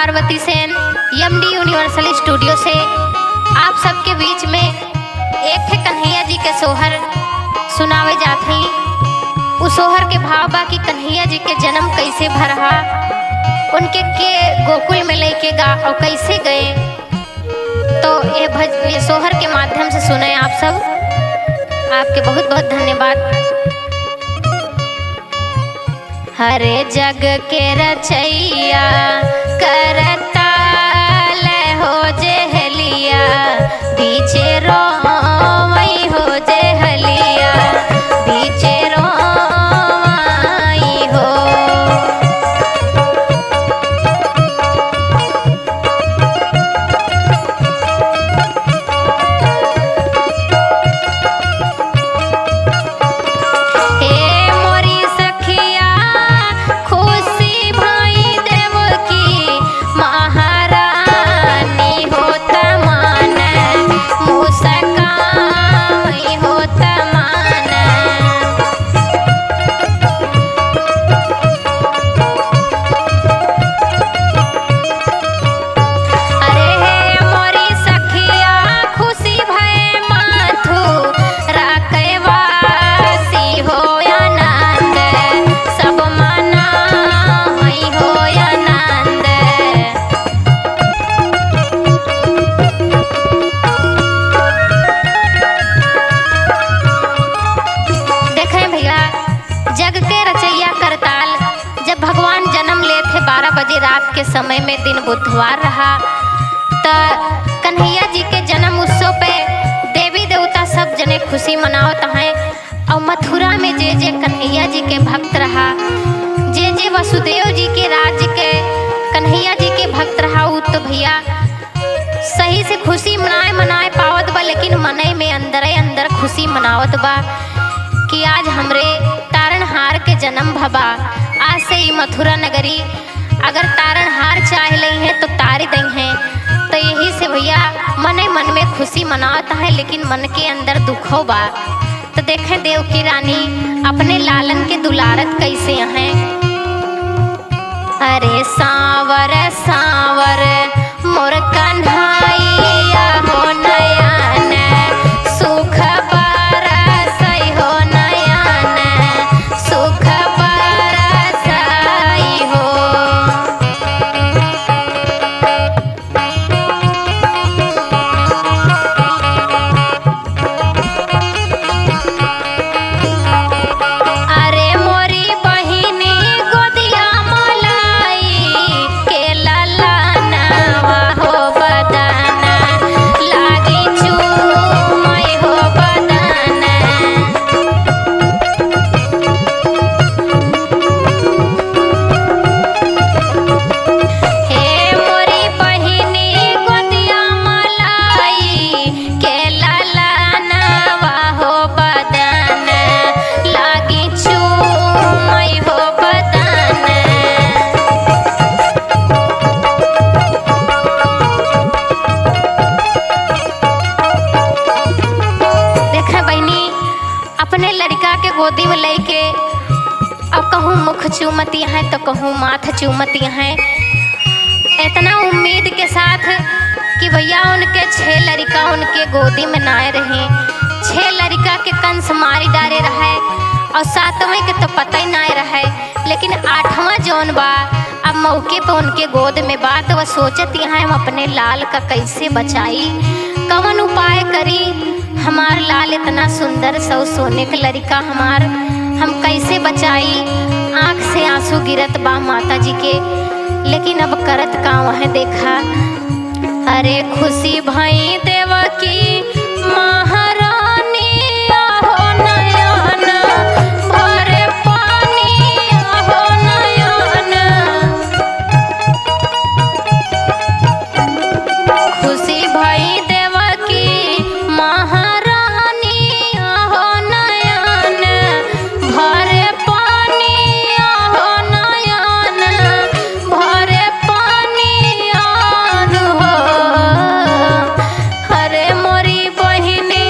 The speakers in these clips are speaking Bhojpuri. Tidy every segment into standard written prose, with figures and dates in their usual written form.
Parvati Sen MD universal studio से आप सबके बीच में एक थे कन्हैया जी के सोहर सुनावे जात हई। उस सोहर के भाव बा कि कन्हैया जी के जन्म कैसे भरहा, उनके के गोकुल में लेके गा और कैसे गए। तो ये सोहर के माध्यम से सुने आप सब। आपके बहुत बहुत धन्यवाद। हरे जग के रचैया करताल हो जेहलिया, बीचे रोमई हो जेहलिया, बीचे रोमई हो। रात के समय में दिन बुधवार रहा तो कन्हैया जी के जन्म उत्सव पे देवी देवता सब जने खुशी मनावत हैं। और मथुरा में जे जे कन्हैया जी के भक्त रहा, जे जे वसुदेव जी के राज्य के कन्हैया जी के भक्त रहा, वो तो भैया सही से खुशी मनाए पावत बा। लेकिन मनई में अंदर खुशी मनावत बा कि आज हमरे तारणहार के जन्म भबा। आज से ही मथुरा नगरी अगर तारणहार चाह ली है तो तारी दी हैं। तो यही से भैया मन में खुशी मनाता है, लेकिन मन के अंदर दुखो बा। तो देखें देव की रानी अपने लालन के दुलारत कैसे हैं। अरे सांवर सांवर मोर कन्हैया हो नयन, सुख बरसई हो नयन, सुख बरसई हो। गोदी में लेके अब कहूँ मुख चूमती हैं तो कहूँ माथ चूमती हैं। इतना उम्मीद के साथ कि भैया उनके 6 लड़का उनके गोदी में ना रहे। 6 लड़का के कंस मारी डाले रहे और 7वें के तो पता ही ना रहे। लेकिन 8वां जौन बा अब मौके पर उनके गोद में बात वह सोचती हैं हम अपने लाल का कैसे बचाई, कौन उपाय करी। हमार लाल इतना सुंदर सौ सोने का लड़का हमार हम कैसे बचाई। आँख से आंसू गिरत बा माता जी के, लेकिन अब करत का वह देखा। अरे खुशी भई देवकी महारानी हो नयन, भरे पानी हो नयन, खुशी भई देवकी महारानी हो नयन, भरे पानी हो नयन, भरे पानी हो। हरे मोरी बहिनी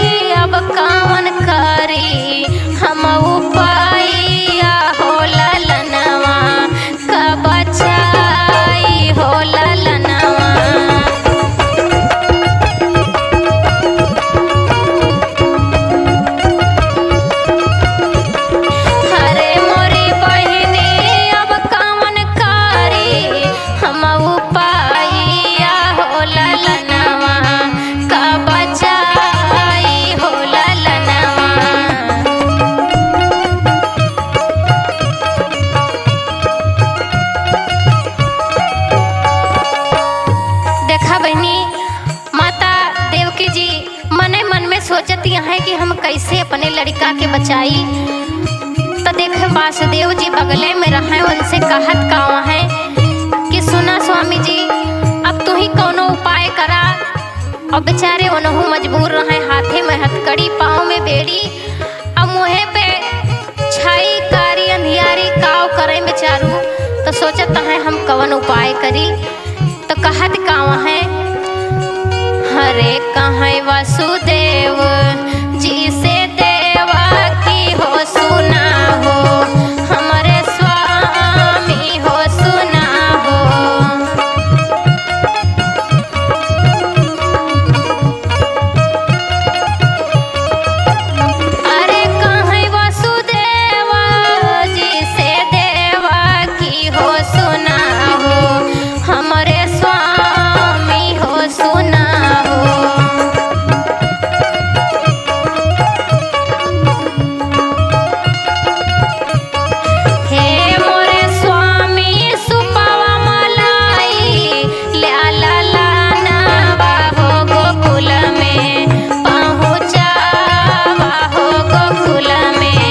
लड़का के बचाई। तो देखे वासुदेव जी बगले में रहे, उनसे कहत कावा है कि सुना स्वामी जी, अब तू ही कोनो उपाय करा। और बेचारे उन्हों मजबूर रहे, हाथे में हथकड़ी पाँव में बेड़ी, अब मुँहे पे छाई कारी अंधियारी काव करे बेचारू। तो सोचत है हम कवन उपाय करी। तो कहत कावा है, हरे कहे वासुदेव जी से देवा की हो सुना हो, हमारे स्वामी हो सुना हो। अरे कहे वासुदेव जी से देवा की हो सुना हो, हमारे स्वामी हो सुना हो। हे मोरे स्वामी सुपावा मलाई, ला नावा हो गोकुल में, पहुँचावा हो गोकुल में।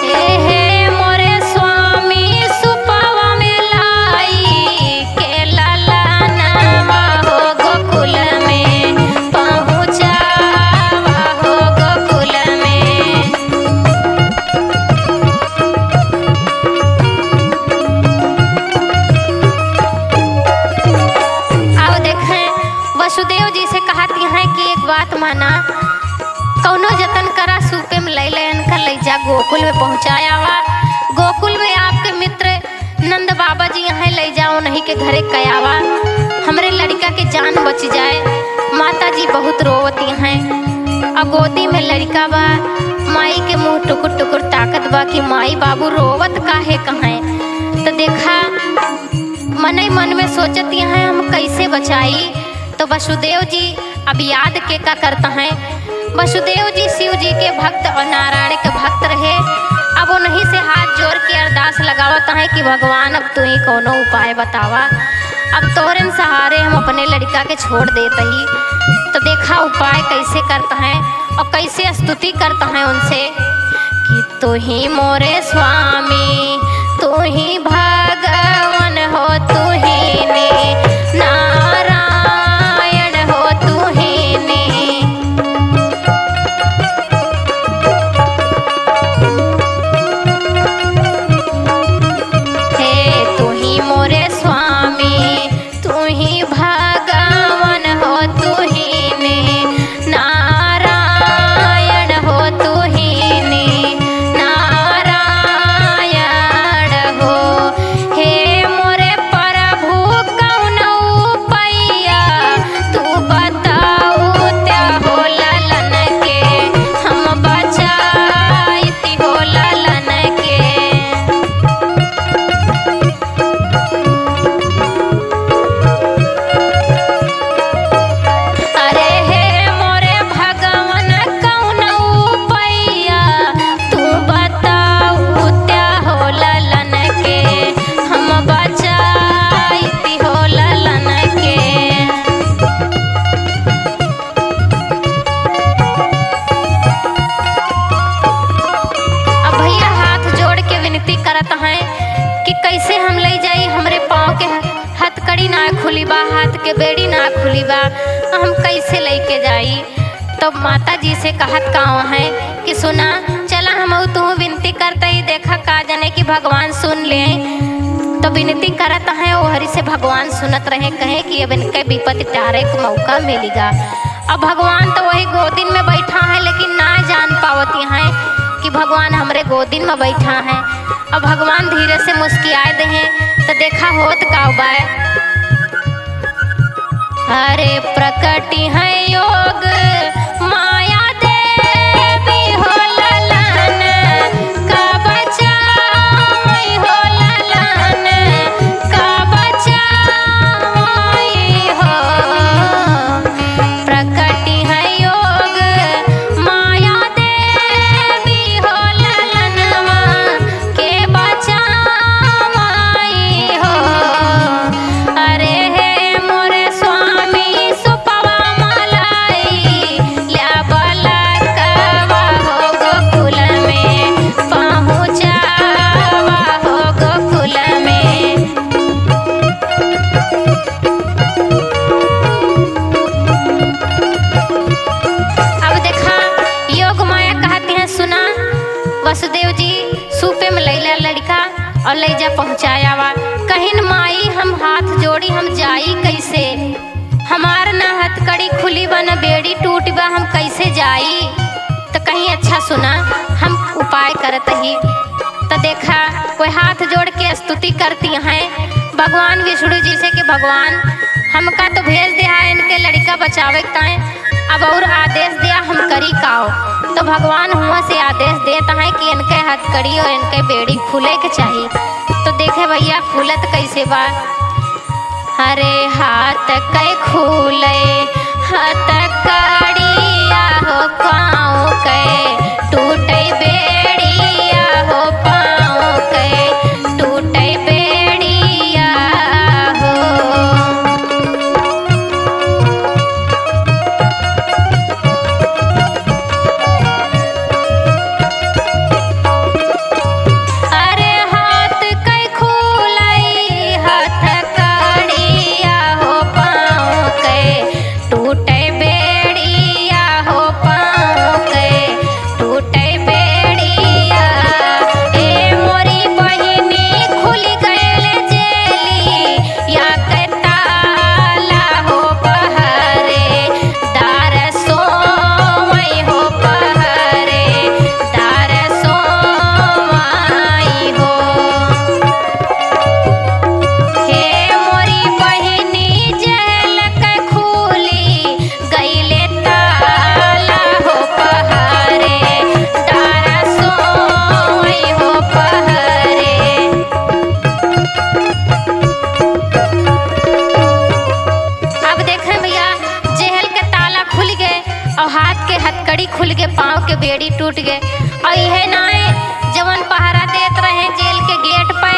हे मोरे स्वामी सुपावा में लाई, के लाला नावा हो गोकुल में, पहुँचावा हो गोकुल में। आओ देखें वसुदेव जी से कहती हैं कि एक बात माना, कौनो जतन करा सूपे में ले जा गोकुल में पहुँचाया वा। गोकुल में आपके मित्र नंद बाबा जी यहाँ ले जाओ, नहीं के घरे कयावा, हमरे लड़का के जान बच जाए। माता जी बहुत रोवती हैं, और गोदी में लड़का बा, माई के मुंह टुकुर टुकुर ताकत बा कि माई बाबू रोवत काहे कहाँ। तो देखा मन ही मन में सोचती हैं हम कैसे बचाई। तो वसुदेव जी अब याद के का करता है। वसुदेव जी शिव जी के भक्त और नारायण के भक्त रहे। अब उन्हीं से हाथ जोड़ के अरदास लगावता है कि भगवान अब तू ही कोनो उपाय बतावा, अब तोरन सहारे हम अपने लड़का के छोड़ देते ही। तो देखा उपाय कैसे करता है और कैसे स्तुति करता है उनसे कि तू ही मोरे स्वामी, तू ही भगवान हो, तू ही ने नारायण हो, तू ही ने। हे तू ही मोरे स्वामी, तू ही भगवान हो, तू ही ने नारायण हो, तू ही ने नारायण हो। हे मोरे प्रभु कौन उपाया, तू बताऊ त्या हो ललन के, हम बचाईती हो ललन के। अरे हे मोरे भगवान कौन उपाया, तू बताऊ त्या हो ललन के, हम बचाईती हो ललन के। अब भैया हाथ जोड़ के विनती करत हैं कि कैसे हम ले जाई, हमरे पाँव के हथकड़ी ना खुली बा, हाथ के बेड़ी ना खुली बा, हम कैसे लेके जाई। तो माता जी से कहत काव है कि सुना चला हम तू विनती करते ही, देखा का जाने कि भगवान सुन ले। तो विनती करत है वो हरि से भगवान सुनत रहे, कहे कि अब इनके विपत्ति टारे का मौका मिलेगा। अब भगवान तो वही गोदिन में बैठा है, लेकिन ना जान पावती हैं कि भगवान हमरे गोदिन में बैठा है। अब भगवान धीरे से मुस्कियाए दे हैं। तो देखा होत का बा, हरे प्रकटी है योग माया देवी हो ललन, का बचाई हो ललन, का बचाई हो। प्रकटी है योग माया देवी हो ललनवा, के बचाई हो। अरे वसुदेव जी सूपे में लैला लड़का और ले जा पहुँचाया वा। कहिन माई हम हाथ जोड़ी हम जाई कैसे, हमार न हथकड़ी खुली बा न बेड़ी टूट बा, हम कैसे जाई। तो कहीं अच्छा सुना हम उपाय करत ही। तो देखा कोई हाथ जोड़ के स्तुति करती हैं भगवान विष्णु जी से कि भगवान हमका तो भेज दिया है इनके लड़का बचावे ताए, अब और आदेश दिया हम करी काओ। तो भगवान हुआ से आदेश देता है कि इनके हथकड़ी और इनके बेड़ी खुले के चाहिए। तो देखे भैया खुलत कैसे बा, हरे हाथ कै खुले हथकड़िया हो पाँव के टूटे बेड़िया हो पाँव के टूटे बेड़िया हो। अरे हाथ कै खुले हथकड़िया हो पाँव के टूटे बेड़िया हो पाँव के टूटे बेड़िया। ए मोरी बहिनी खुल गयल जेली या के ताला हो पहरे दार सोमई हो पहरे दार सोमई हो। हे मोरी बहिनी जेल के खुली गईले ताला हो पहरे दार सोमई हो पहरे। अब देखें भैया जेल के ताला खुल गए और हाथ के हथकड़ी खुल गए, पाँव के बेड़ी टूट गए। और यह ना है जवन पहरा देत रहे जेल के गेट पे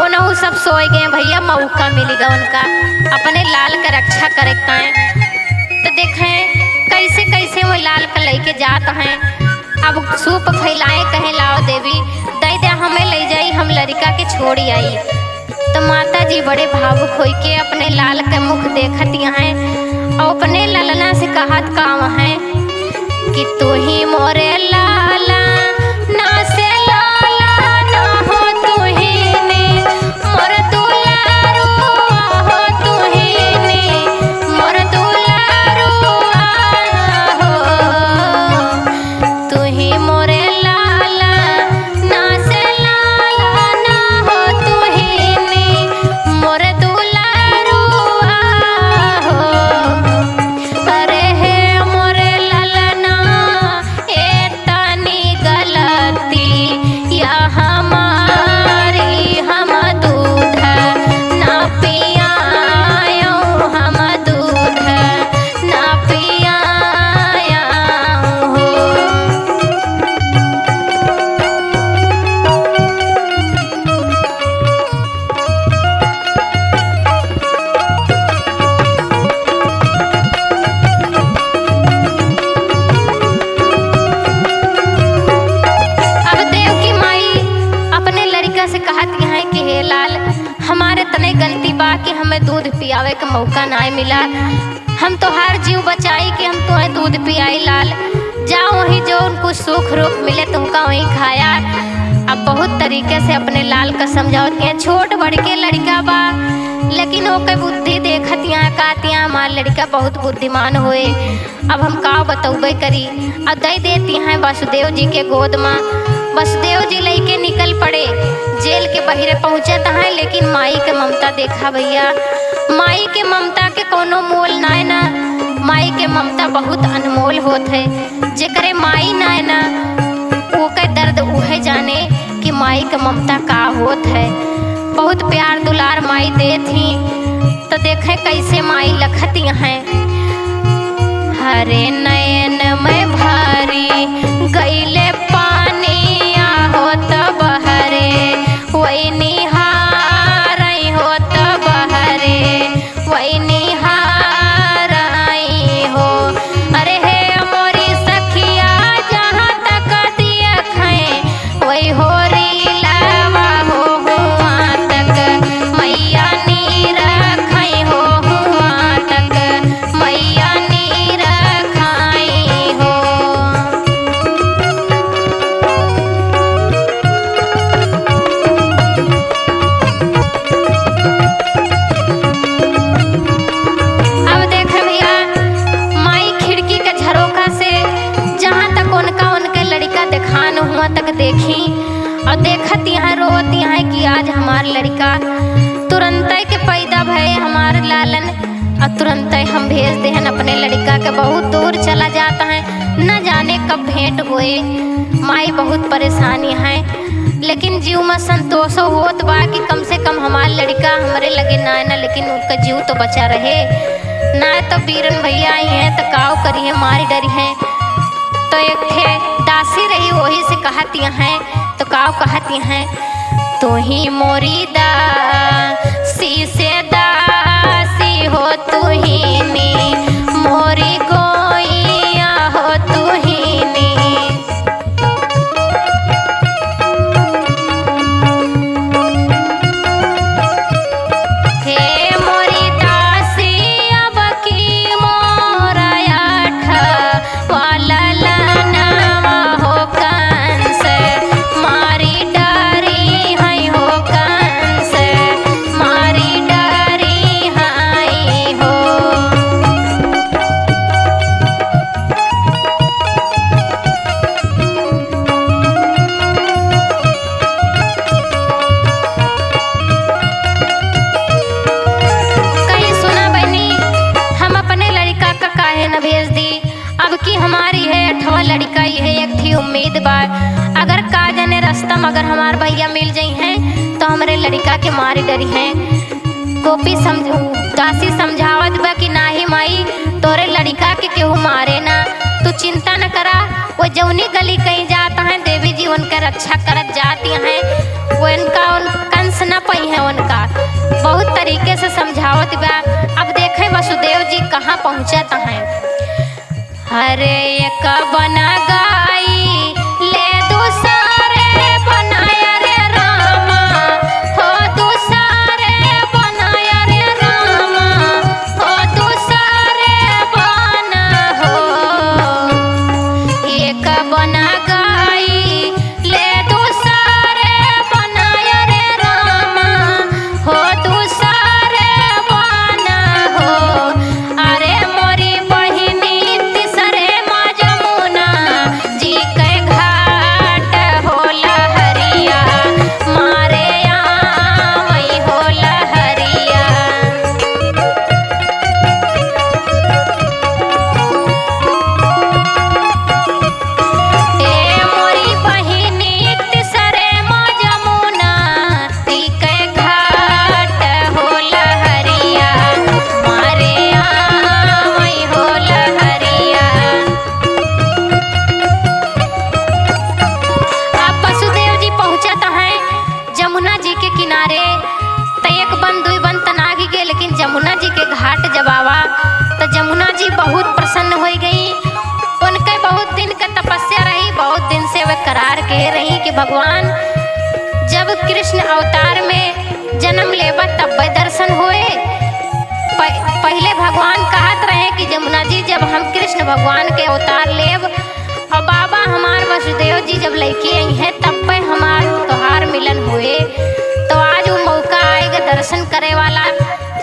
उन्हों सब सोए गए भैया, मौका मिलेगा उनका अपने लाल का रक्षा करे है। तो देखें कैसे कैसे वो लाल का लेके जात हैं। अब सूप फैलाए कहे लाओ देवी दे दे हमें ले जाई हम लड़का के छोड़ी आई। तो माता जी बड़े भावुक होई के अपने लाल के मुख देखत हैं और अपने ललना से कहत काम है कि तू ही मोरे लाला ना से लाला ना हो तू ही ने मोर दुलारू हो तू ही ने मोर दुलारू हो तू ही मोरे लाला ना से लाला ना हो तू ही ने मोर दुलारू हो। अरे हे मोरे ललना ए तनी गलती या हमारी हम दूध ना पियायो हम दूध ना पियाया हो। अब देव की माई अपने लड़का से कहती है कि हे लाल हमारे तने गलती बा कि हमें दूध पियावे का मौका ना मिला, हम तो हर जीव बचाई कि हम तुम्हें दूध पियाई लाल। जाओ वहीं जो उनको सुख रुख मिले तुमका वहीं खाया। अब बहुत तरीके से अपने लाल का समझावती हैं, छोट बड़ के लड़का बा लेकिन ओके बुद्धि देखतियाँ कहतियाँ हमार लड़का बहुत बुद्धिमान होए। अब हम का बतौबे करी। अब दे देती हैं वसुदेव जी के गोद में। वसुदेव जी लेके निकल पड़े, जेल के बहिरे पहुँचत हैं। लेकिन माई के ममता देखा भैया, माई के ममता के कोनो मोल ना है ना, माई के ममता बहुत अनमोल होत है। जेकरे माई ना है ना ओके दर्द उहे जाने कि माई के ममता का होत है। बहुत प्यार दुलार माई दे थी। तो देखे कैसे माई लखती हैं, हरे नयन में भारी गईले पानी होत बहरे वही निहार होत बहरे वही निहार हो। अरे हे मोरी सखिया जहाँ तक देखें वही हो री लवा हो हुआ तक मैया नी रखाई हो हुआ तक मैया नी रखाई हो। गौवा तक देखी और देखत यहाँ रोत यहाँ कि आज हमार लड़का तुरंत के पैदा भये हमार लालन, और तुरंत हम भेज देहन अपने लड़का के। बहुत दूर चला जाता है, न जाने कब भेंट हुए। माई बहुत परेशानी है, लेकिन जीव में संतोष होत बा कि कम से कम हमार लड़का हमारे लगे ना, लेकिन उनका जीव तो बचा रहे ना। तो बीरन भैया आई हैं तो काव करी है, मारी डरी है। तो एक थे दासी रही, वही से कहती हैं, तो काव कहती हैं, तू ही मोरी दासी से दासी हो, तू ही नी मोरी गोइया हो, तू ही नी। हे मोरी दासी अब की मोरा आठ वाला लानवा हो कंस, मारी डरी है हो कंस, मारी डरी है हो। कहीं सुना बहनी, हम अपने लड़का का काहे न भेज दी। अब की हमारी है अठवा लड़का, ये है एक थी उम्मीद बा। अगर का जाने रास्ता में अगर हमार भैया मिल जाई हैं तो हमारे लड़का के मारी डरी हैं। गोपी दासी समझावत बा कि नाही माई, तोरे लड़का के केहू मारे ना, तू चिंता न करा। वो जौनी गली कहीं जाता है, देवी जी उनका रक्षा करत जाती हैं, वो इनका कंस न पई है उनका। बहुत तरीके से समझावत बा। अब देखे वसुदेव जी कहाँ पहुँचत हैं। हरे एक बना गाई ले दूसरे बनाया रे रामा, हो दूसरे बनाया रे रामा, हो दूसरे बना हो। एक बना गाई ले दूसरे बनाया रे रामा, हो दूसरे बना हो। अरे मोरी बहिनी तीसरे माँ जमुना जी के घाट होला हरिया, मारे आवई होला हरिया। ए मोरी बहिनी तीसरे माँ जमुना जी के घाट होला हरिया, मारे आवई होला हरिया। अब वसुदेव जी पहुंचत हैं जमुना जी के किनारे। तो एक बन दुई बन तनागी गए, लेकिन जमुना जी के घाट जब आवा तो जमुना जी बहुत प्रसन्न हो गई। उनके बहुत दिन का तपस्या रही, बहुत दिन से वे करार कह रही कि भगवान जब कृष्ण अवतार में जन्म लेबा तब वे दर्शन हुए। पहले भगवान कहत रहे कि जमुना जी जब हम कृष्ण भगवान के अवतार लेब, और बाबा हमार वसुदेव जी जब लड़की आई है तब पे हमार त्योहार मिलन हुए। तो आज वो मौका आएगा दर्शन करे वाला।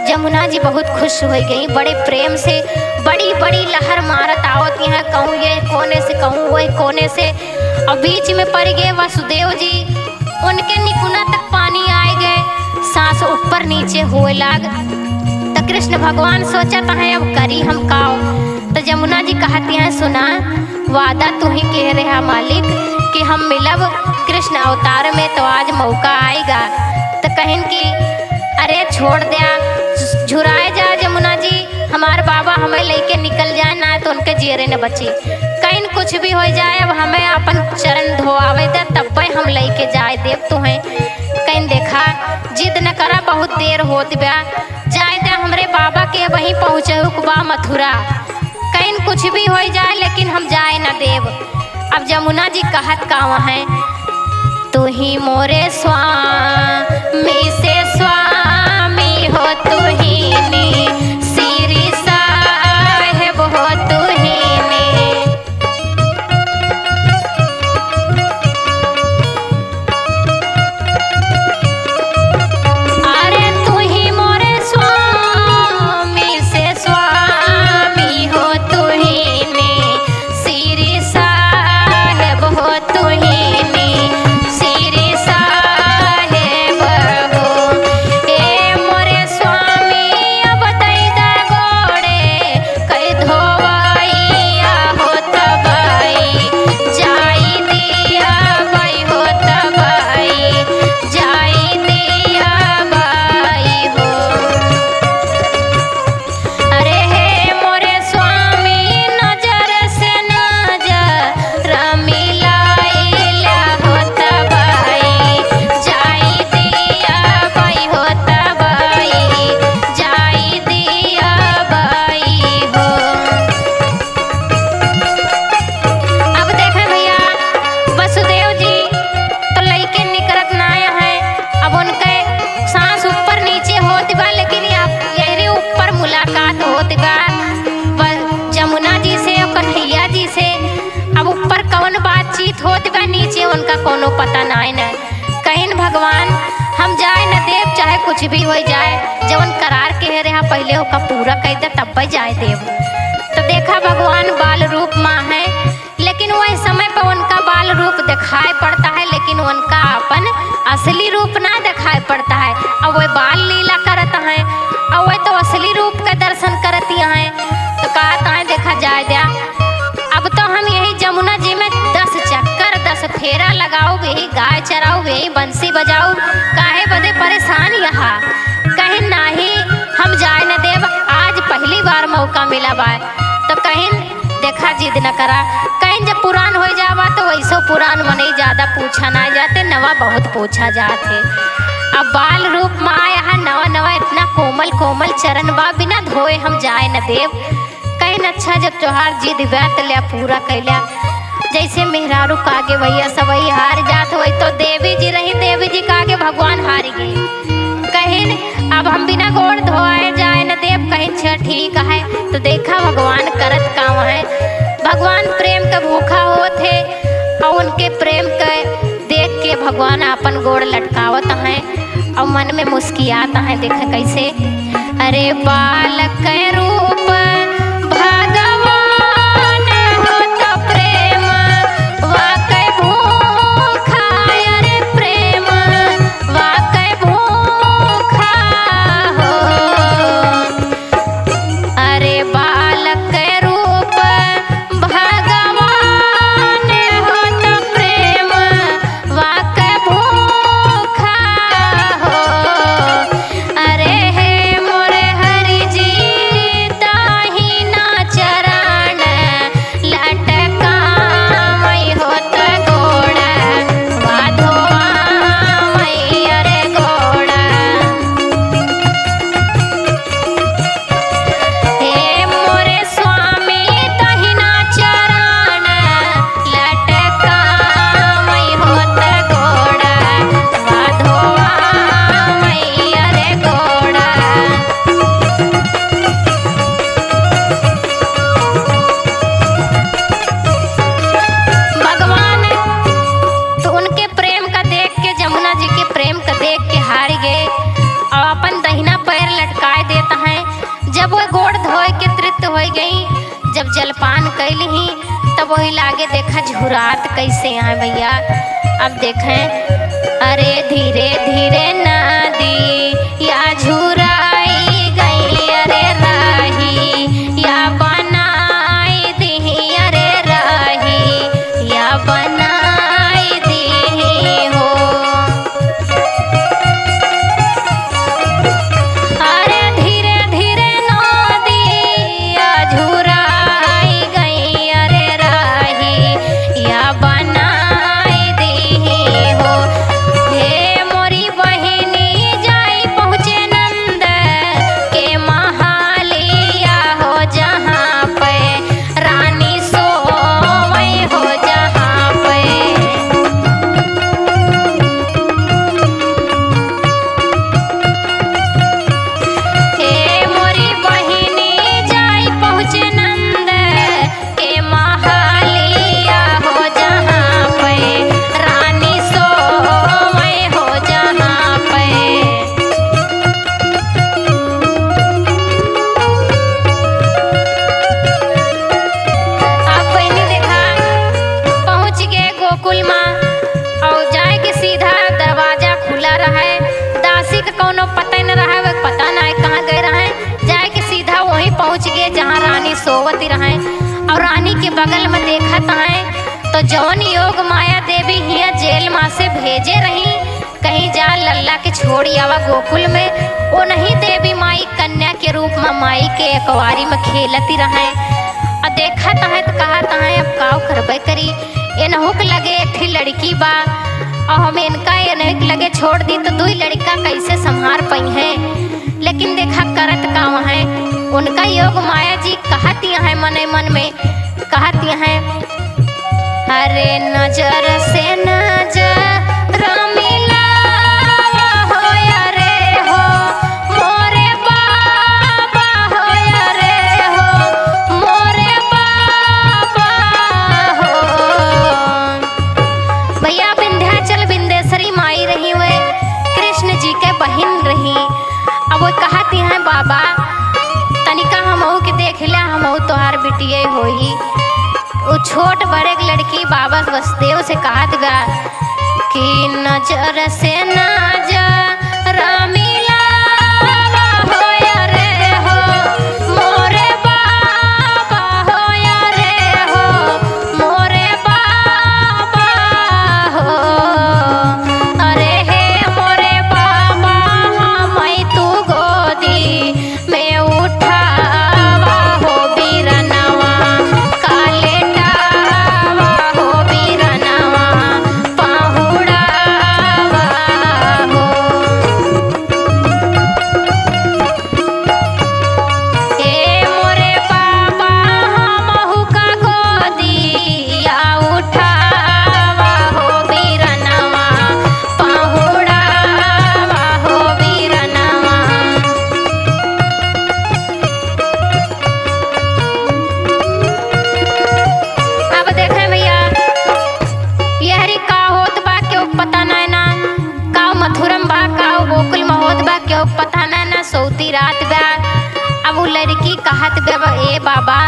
जमुना जी बहुत खुश हो गई, बड़े प्रेम से बड़ी बड़ी लहर मारत आवत हैं, कहूँ ये कोने से कहूँ वही कोने से, और बीच में पड़ गए वसुदेव जी। उनके निकुना तक पानी आए गए, सांस ऊपर नीचे हुए लाग। तो कृष्ण भगवान सोचता है अब करी हम काओ। तो जमुना जी कहती हैं, सुना वादा तू ही कह रहा मालिक कि हम मिलब कृष्ण अवतार में, तो आज मौका आएगा। तो कहें कि अरे छोड़ दिया, झुराए जा जमुना जी, हमारे बाबा हमें लेके निकल जाए ना तो उनके जेरे न बची। कहीं कुछ भी हो जाए, अब हमें अपन चरण धोआवे दे तब पे हम लेके जाए देव तुम्हें। कहीं देखा जिद न करा, बहुत देर होत बा, जाए दे हमरे बाबा के वहीं पहुँचे बा मथुरा। कहीं कुछ भी हो जाए लेकिन हम जाए न देव। अब जमुना जी कहत कावा है, तू ही मोरे स्वामी से स्वामी हो, तू ही नी श्री साहेब हो, तू ही नी। अरे तू ही मोरे स्वामी से स्वामी हो, तू ही नी श्री साहेब हो, तू ही नी। जीवित होत बा नीचे उनका कोनो पता नाय न। कहीं भगवान हम जाए न देव चाहे कुछ भी हो जाए, जवन करार के रहा पहले ओका पूरा कर दे तब जाए देव। तो देखा भगवान बाल रूप माँ है, लेकिन वही समय पर उनका बाल रूप दिखाई पड़ता है, लेकिन उनका अपन असली रूप ना दिखाई पड़ता है। अब वह बाल लीला करता है और वह तो असली रूप का दर्शन करती हैं। तो कहता है देखा जाए दिया, अब तो हम यही जमुना जी में 10 चक्कर 10 फेरा लगाओ, यही गाय चराओ, यही बंसी बजाओ, काहे बदे परेशान यहाँ कहीं नाही हम जाए न देव। आज पहली बार मौका मिला बा तो कहीं देखा जिद न करा। कहीं जब पुरान हो जावा तो वैसो पुरान मने ज्यादा पूछा ना जाते, नवा बहुत पूछा जाते। अब बाल रूप माँ यहाँ नवा नवा इतना कोमल कोमल चरण बा, बिना धोए हम जाए न देव। कहीं अच्छा जब त्योहार जिद व्यात लिया पूरा कैलिया, जैसे मेहरारू कागे भैया सबई हार जात हो तो देवी जी रही, देवी जी कागे भगवान हार गए। कहीं अब हम बिना गोड़ धोए जाए न देव, कहीं अच्छा ठीक है। तो देखा भगवान करत काम है, भगवान प्रेम का भूखा होते और उनके प्रेम के देख के भगवान अपन गोड़ लटकावत हैं और मन में मुस्कियाता है। देखा कैसे, अरे बालक रूप भगवान हो तो प्रेम वाकई भूखा, अरे प्रेम वाकई भूखा हो। अरे बालक रूप भगवान हो तो प्रेम वाकई भूखा हो। अरे हे मोरे हरि जी दाहिना चरण लटकावई होत गोड़ वाधोआवई, अरे गोड़। हे मोरे स्वामी दाहिना चरण लटकावई होत गोड़ वाधोआवई, अरे गोड़। भगवान तो उनके प्रेम का देख के, जमुना जी के प्रेम का देख के हार गए और अपन दहिना पैर लटकाए देता है। जब वो गोड़ धोए के तृप्त हो गई, जब जलपान कैली ही तब वही लागे देखा झुरात कैसे हैं भैया। अब देखें, अरे धीरे धीरे नदी या झुराई गई, अरे राही या बनाई दी, अरे राही या बनाई दी हो। अरे धीरे धीरे नदिया झुराई गई, अरे राही या बनाई दी हो। हे मोरी बहिनी जाई पहुँचे नंद के महालिया हो, जहाँ पे रानी सोवई हो, जहाँ पे। हे मोरी बहिनी जाई पहुँचे नंद के महालिया हो, जहाँ पे रानी सोवई हो, जहाँ पे। अब बहनी देखा पहुँच गए गोकुल माँ और जाए के सीधा दरवाजा खुला रहे। दासी का कोनो पता न रहा, वह पता ना कहाँ गए रहे। जाए के सीधा वहीं पहुँच गए जहाँ रानी सोवती रहे और रानी के बगल में देखा है तो जौन योग माया देवी हिया जेल माँ से भेजे रही, कहीं जा लल्ला के छोड़ी आवा गोकुल में, वो नहीं देवी माई कन्या के रूप में माई के अकवारी में खेलती रहे। और देखा है तो कहा है अब काव करबे करी, इनहू के लगे एक ठे लड़की बा और हम इनका इन्हें लगे छोड़ दी तो दुई लड़का कैसे संभार पाई है। लेकिन देखा करत काम है, उनका योग माया जी कहती है मने मन में, कहती है अरे नजर से नजर मिलावा हो, अरे हो मोरे बाबा हो, अरे हो मोरे बाबा हो। लड़की बाबा वसुदेव से कहत बा कि नजर से नजर मिलावा होया रे हो मोरे बाबा होया रे हो मोरे बाबा हो। अरे हे मोरे बाबा हमें तू गोदी में उठावा हो बीरनवा काले टावा हो बीरनवा पाहुड़ावा हो। ए मोरे बाबा हमहु का गोदिया उठावा हो बीरनवा पाहुड़ावा हो बीरनवा। अब देखे भैया यहरी का होत बा क्यों पता नहीं ना का मथुरम बा का गोकुल में होत बा क्यों पता नहीं ना सौती रात बा। अब वो लड़की कहत बा ए बाबा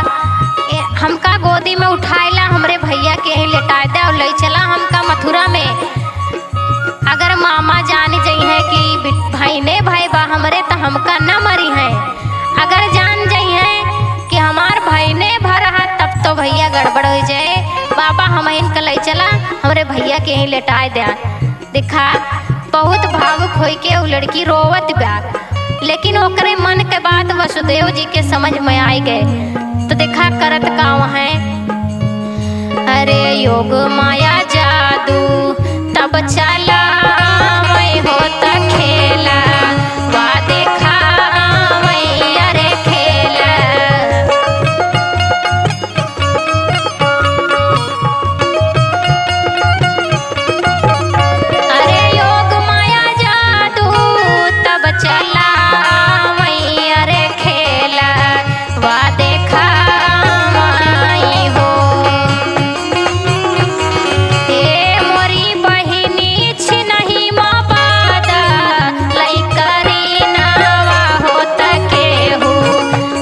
हमका गोदी में उठाइला हमरे भैया के यहीं लेटा दे और ले चला हमका मथुरा में। अगर मामा जान जाई है कि भाई ने भाई बा हमरे तो हमका न मरी है। अगर जान जाई है कि हमार भाई ने भरा है तब तो भैया गड़बड़ हो जाए। बाबा हम इनका ले चला हमरे भैया के यहीं लेटाए दे। देखा बहुत भावुक होई के वो लड़की रोवत बा लेकिन ओकरे मन के बात वसुदेव जी के समझ में आई गए। तो देखा करत का है अरे योग माया जादू तब चला मैं होता खेला वा देखा मैं अरे खेला। अरे योग माया जादू तब चला मैं अरे खेला वा देखा मैं हो। ए मोरी बहिनी छिनहि माँ बादा लइकरी नावा होत केहू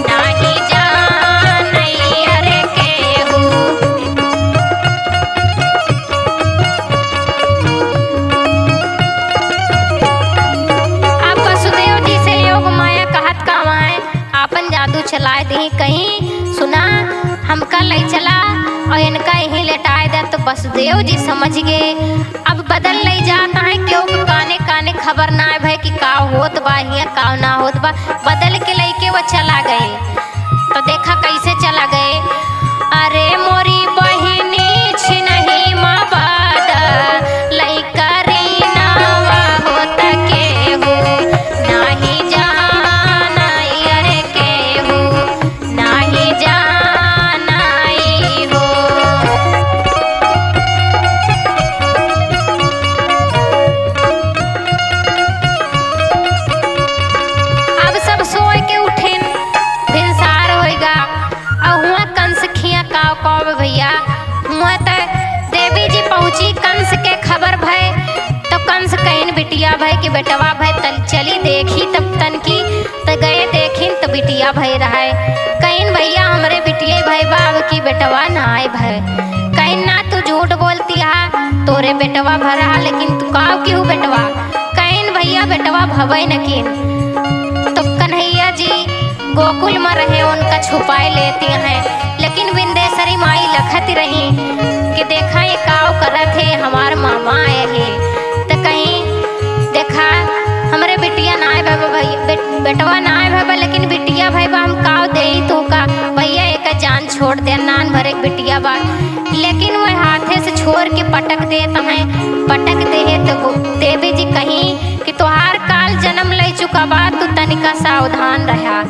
नाही जानई अरे केहू। अब वसुदेव जी से योग माया कहत का है आपन जादू चलाए दी कहीं सुना हमका ले चला और इनका यहीं लेटाए दे। तो वसुदेव जी समझ गए अब बदल ले जाता है क्यों काने काने खबर ना है भाई कि का होत बा हिया का ना होत बा। बदल के लेके वो चला गए। तो देखा कैसे चला गए। अरे मोरी बहिनी छिनहि माँ बादा लइकरी नावा होत केहू नाही जानई अरे केहू नाही जानई हो। अब सब सोए के उठिन भिनसार होएगा और हुआ कंस खिया काव काव भैया हुआ तक देवी जी पहुंची कंस के खबर भय। तो कंस कहीं बिटिया भय कि बेटवा भय तन चली देखी तब तन की तो गए देखी तो बिटिया भय रहा है। कहीं भैया हमरे बिटिया भय बाब की बेटवा ना आए भय। कहीं ना तू झूठ बोलती है तोरे बेटवा भरा लेकिन तू काव क्यों बेटवा। कहीं भैया बेटवा भवई नकीन। तो कन्हैया जी गोकुल में रहे उनका छुपाए लेती हैं लेकिन विंदेश्वरी माई लखत रही कि देखा ये काव करत है हमार मामा आए हैं। तो कहीं देखा हमरे बिटिया ना आए भाई बेटवा ना आए भाई लेकिन बिटिया भाई बा हम काव दे तू का भैया एक जान छोड़ दे नान भरे बिटिया बा। लेकिन वह हाथे से छोड़ के पटक देता है पटक दे तो देवी जी कहीं कि तुहार काल जन्म ले चुका बा तू तनिका सावधान रहा।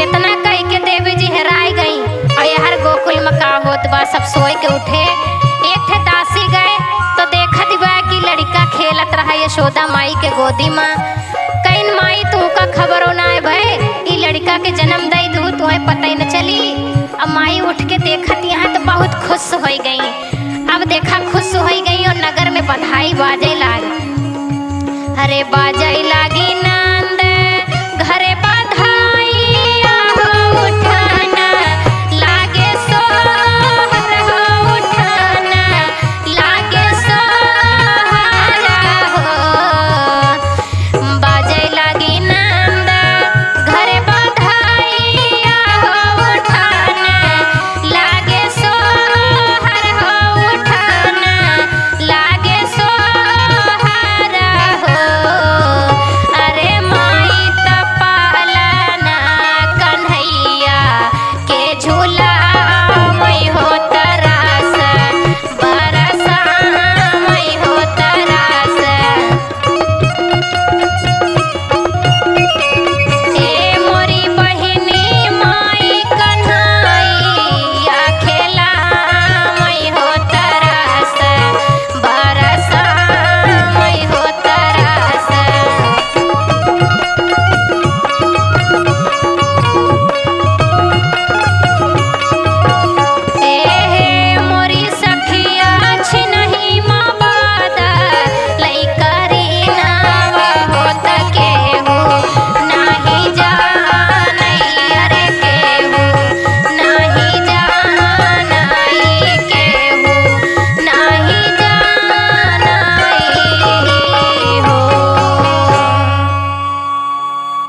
इतना कह के देवी जी हेराई गई और यार गोकुल में का होत बा। सब सोए के उठे एक थे दासी गए तो देखा दिवा कि लड़का खेलत रहा यशोदा माई के गोदी में। कहीं माई तू का खबर होना है भाई ये लड़का के जन्म दई दू तुम्हें पता ही न चली। अब माई उठ के देखती यहाँ तो बहुत खुश हो गई। अब देखा खुश हो गई और नगर में बधाई बाजे लागी। अरे बाजे लागी न